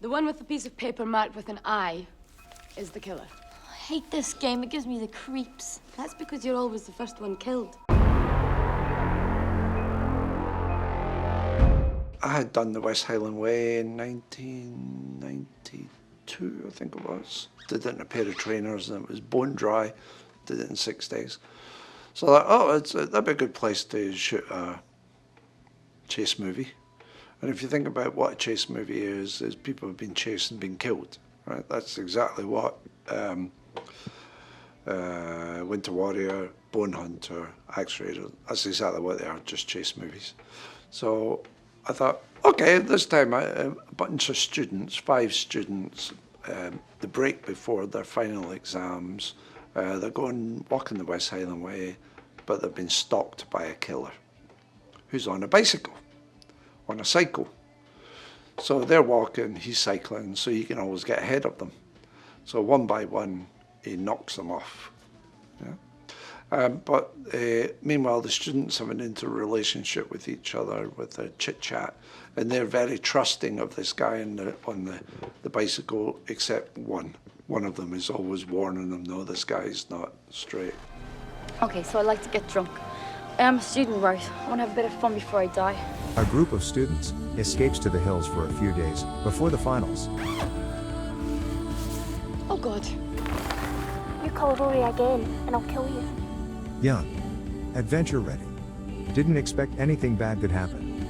The one with the piece of paper marked with an I is the killer. I hate this game. It gives me the creeps. That's because you're always the first one killed. I had done the West Highland Way in 1992, I think it was. Did it in a pair of trainers and it was bone dry. Did it in 6 days. So I thought, that'd be a good place to shoot a chase movie. And if you think about what a chase movie is people have been chased and been killed, right? That's exactly what Winter Warrior, Bone Hunter, Axe Raider, that's exactly what they are, just chase movies. So I thought, okay, this time a bunch of students, 5 students, the break before their final exams, they're going walking the West Highland Way, but they've been stalked by a killer who's on a bicycle, on a cycle. So they're walking, he's cycling, so you can always get ahead of them. So one by one, he knocks them off. Yeah? But meanwhile, the students have an interrelationship with each other, with a chit-chat, and they're very trusting of this guy on the bicycle, except one. One of them is always warning them, no, this guy's not straight. Okay, so I like to get drunk. I am a student, right? I want to have a bit of fun before I die. A group of students escapes to the hills for a few days before the finals. Oh, God. You call Rory again, and I'll kill you. Young, adventure ready. Didn't expect anything bad could happen.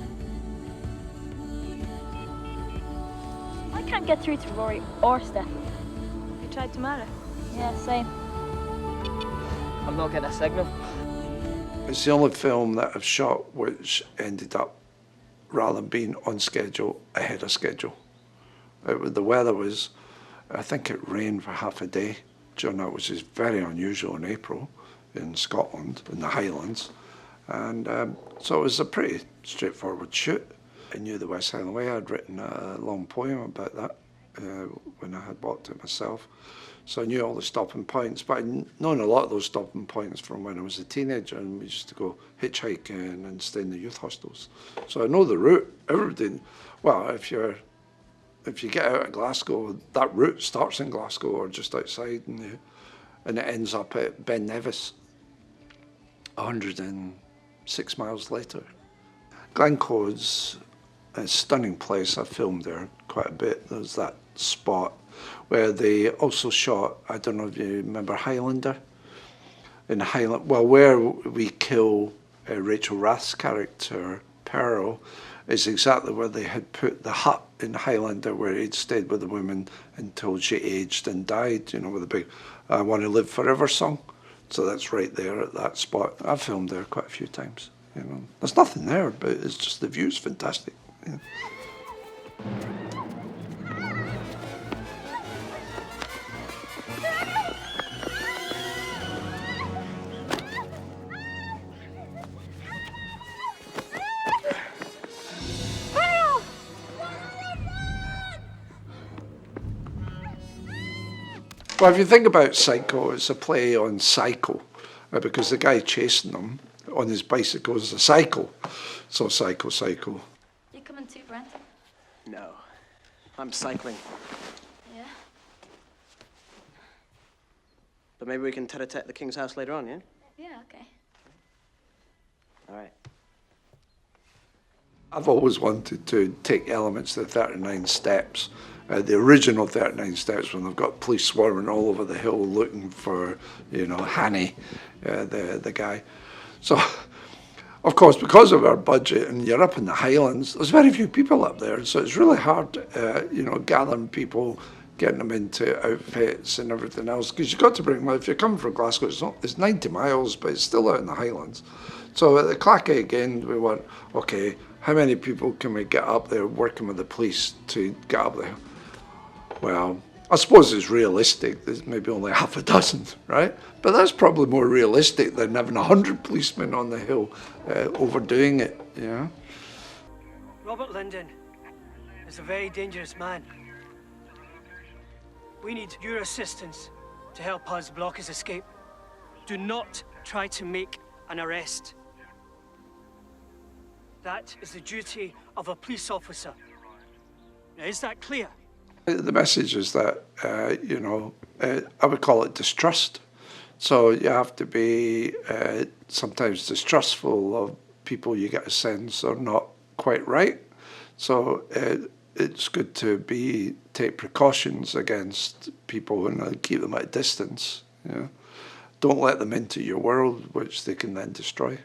I can't get through to Rory or Steph. You tried to marry? Yeah, same. I'm not getting a signal. It's the only film that I've shot which ended up, rather than being on schedule, ahead of schedule. The weather was, I think it rained for half a day during that, which is very unusual in April in Scotland, in the Highlands. And so it was a pretty straightforward shoot. I knew the West Highland Way. I'd written a long poem about that when I had walked it myself. So I knew all the stopping points, but I'd known a lot of those stopping points from when I was a teenager, and we used to go hitchhiking and stay in the youth hostels. So I know the route. Everybody, well, if you get out of Glasgow, that route starts in Glasgow or just outside, and it ends up at Ben Nevis, 106 miles later. Glencoe's a stunning place. I filmed there quite a bit. There's that spot where they also shot, I don't know if you remember Highlander? In Highland, well, where we kill Rachel Rath's character, Pearl, is exactly where they had put the hut in Highlander where he'd stayed with the woman until she aged and died, you know, with a big I Want to Live Forever song. So that's right there at that spot. I've filmed there quite a few times. You know, there's nothing there, but it's just the view's fantastic. Yeah. Well, if you think about Psycho, it's a play on cycle, because the guy chasing them on his bicycle is a cycle. So cycle. You coming too, Brent? No, I'm cycling. Yeah? But maybe we can tete-a-tete the King's house later on, yeah? Yeah, okay. All right. I've always wanted to take elements of the 39 Steps, the original 39 Steps, when they've got police swarming all over the hill looking for, you know, Hanny, the guy. So, of course, because of our budget, and you're up in the Highlands, there's very few people up there, so it's really hard, you know, gathering people, getting them into outfits and everything else, because you've got to bring, well, if you're coming from Glasgow, it's 90 miles, but it's still out in the Highlands. So at the Clackey again, we went, okay, how many people can we get up there working with the police to get up there? Well, I suppose it's realistic. There's maybe only half a dozen, right? But that's probably more realistic than having 100 policemen on the hill overdoing it, you know? Robert Linden is a very dangerous man. We need your assistance to help us block his escape. Do not try to make an arrest. That is the duty of a police officer. Now, is that clear? The message is that, I would call it distrust. So you have to be sometimes distrustful of people you get a sense are not quite right. So it's good to take precautions against people and keep them at a distance. Don't let them into your world, which they can then destroy.